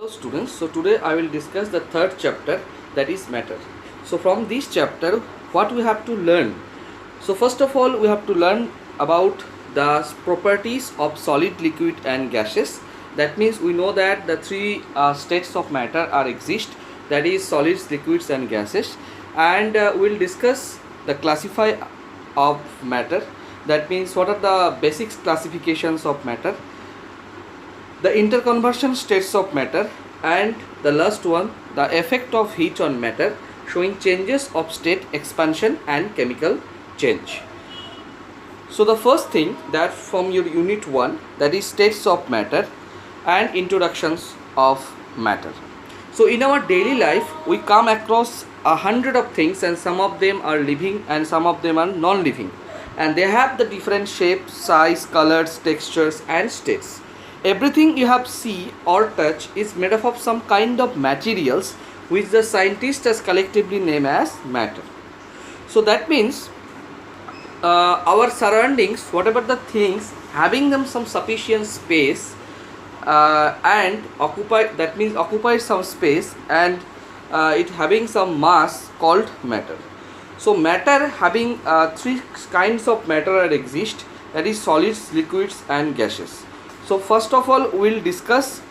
Hello students, so today I will discuss the third chapter, that is matter. So from this chapter what we have to learn? So first of all we have to learn about the properties of solid, liquid and gaseous. That means we know that the three states of matter are exist, that is solids, liquids and gases, and we will discuss the classify of matter. That means what are the basic classifications of matter, the interconversion states of matter, and the last one, the effect of heat on matter, showing changes of state, expansion and chemical change. So the first thing that from your unit 1, that is states of matter and introductions of matter. So in our daily life we come across 100 of things, and some of them are living and some of them are non-living, and they have the different shapes, size, colors, textures and states. Everything you have see or touch is made up of some kind of materials which the scientists has collectively named as matter. So that means our surroundings, whatever the things having them some sufficient space and occupy some space, and it having some mass called matter. So matter having three kinds of matter that exist, that is solids, liquids and gases. So first of all we will discuss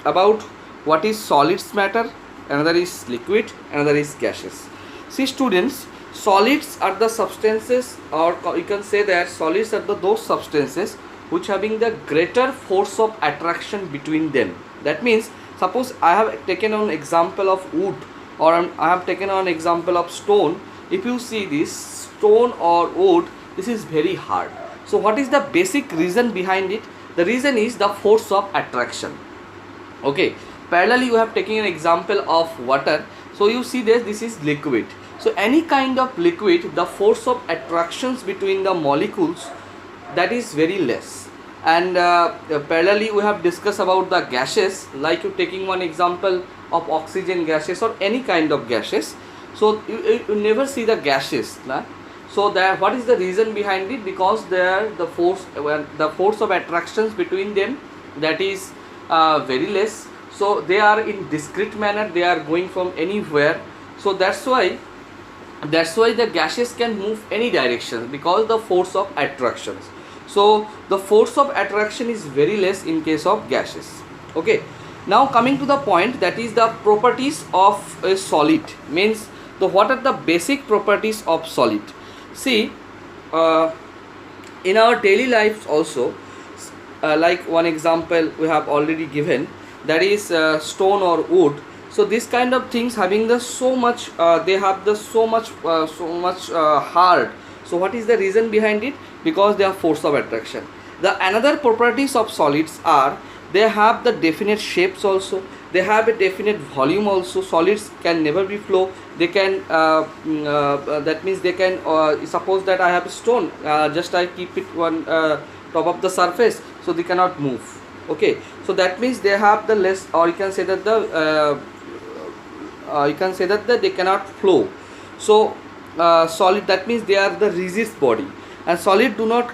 about what is solids matter, another is liquid, another is gases. See students, solids are the substances, or you can say that solids are those substances which having the greater force of attraction between them. That means suppose I have taken an example of wood, or I have taken an example of stone. If you see this stone or wood, this is very hard. So what is the basic reason behind it? The reason is the force of attraction. Okay, parallelly you have taken an example of water. So you see this is liquid. So any kind of liquid, the force of attractions between the molecules, that is very less. And parallelly we have discussed about the gases, like you taking one example of oxygen gases or any kind of gases. So you never see the gases, nah? So that what is the reason behind it? Because there the force of attractions between them, that is very less. So they are in discrete manner, they are going from anywhere. So that's why the gases can move any direction because the force of attractions. So the force of attraction is very less in case of gases. Okay, now coming to the point, that is the properties of a solid, means what are the basic properties of solid. See, in our daily lives also, like one example we have already given, that is stone or wood. So this kind of things having the so much they have the so much hard. So what is the reason behind it? Because they have force of attraction. The another properties of solids are they have the definite shapes also, they have a definite volume also. Solids can never be flow. They can that means they can suppose that I have a stone, just I keep it one top of the surface, so they cannot move. Okay, so that means they have the less, or you can say that they cannot flow. So solid, that means they are the rigid body, and solid do not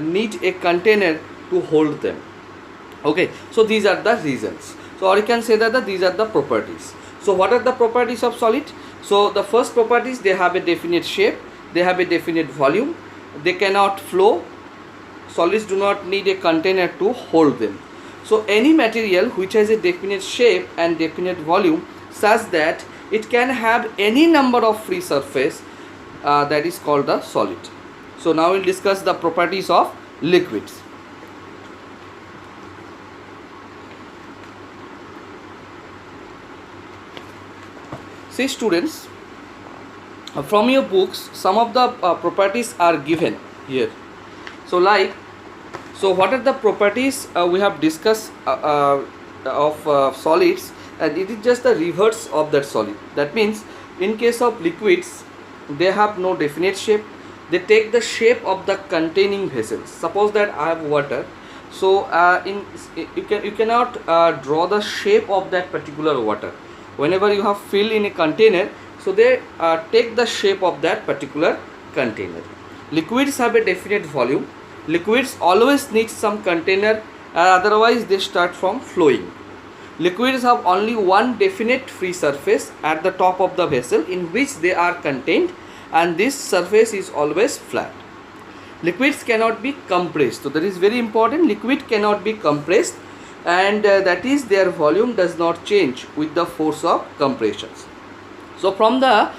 need a container to hold them. Okay, so these are the reasons. So or you can say that these are the properties. So what are the properties of solid? So the first properties, they have a definite shape, they have a definite volume, they cannot flow. Solids do not need a container to hold them. So any material which has a definite shape and definite volume such that it can have any number of free surface, that is called the solid. So now we'll discuss the properties of liquids. See students, from your books some of the properties are given here. So what are the properties we have discussed of solids, and it is just the reverse of that solid. That means in case of liquids, they have no definite shape, they take the shape of the containing vessels. Suppose that I have water, so you cannot draw the shape of that particular water. Whenever you have fill in a container, so they take the shape of that particular container. Liquids have a definite volume. Liquids always need some container, otherwise they start from flowing. Liquids have only one definite free surface at the top of the vessel in which they are contained, and this surface is always flat. Liquids cannot be compressed, so that is very important. Liquid cannot be compressed, and that is their volume does not change with the force of compressions. So from the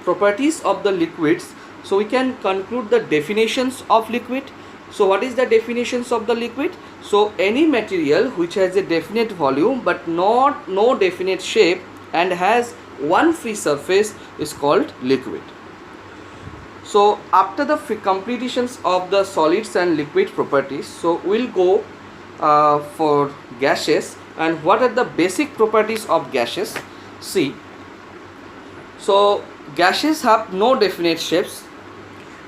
properties of the liquids, so we can conclude the definitions of liquid. So what is the definitions of the liquid? So any material which has a definite volume but no definite shape and has one free surface is called liquid. So after the completions of the solids and liquid properties, so we'll go for gases. And what are the basic properties of gases? See, so gases have no definite shapes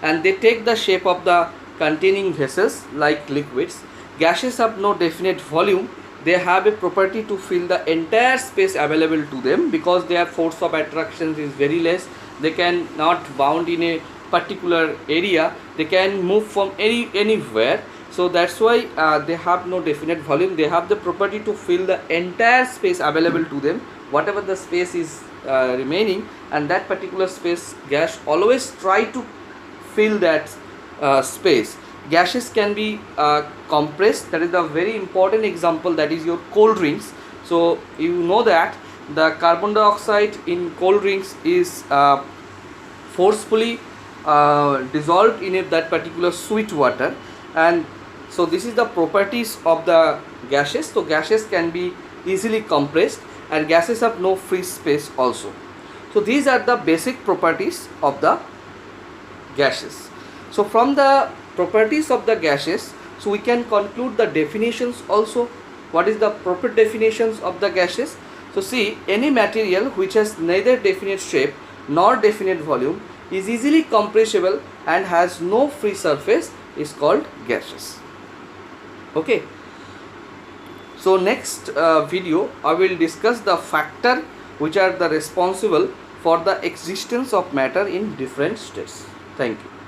and they take the shape of the containing vessels like liquids. Gases have no definite volume. They have a property to fill the entire space available to them because their force of attraction is very less. They can not bound in a particular area. They can move from anywhere. So that's why they have no definite volume. They have the property to fill the entire space available to them, whatever the space is remaining, and that particular space gas always try to fill that space. Gases can be compressed. That is a very important example, that is your cold drinks. So you know that the carbon dioxide in cold drinks is forcefully dissolved in that particular sweet water, and so this is the properties of the gases. So gases can be easily compressed and gases have no free space also. So these are the basic properties of the gases. So from the properties of the gases, so we can conclude the definitions also. What is the proper definitions of the gases? So see, any material which has neither definite shape nor definite volume is easily compressible and has no free surface is called gases. Okay, so next video I will discuss the factor which are the responsible for the existence of matter in different states. Thank you.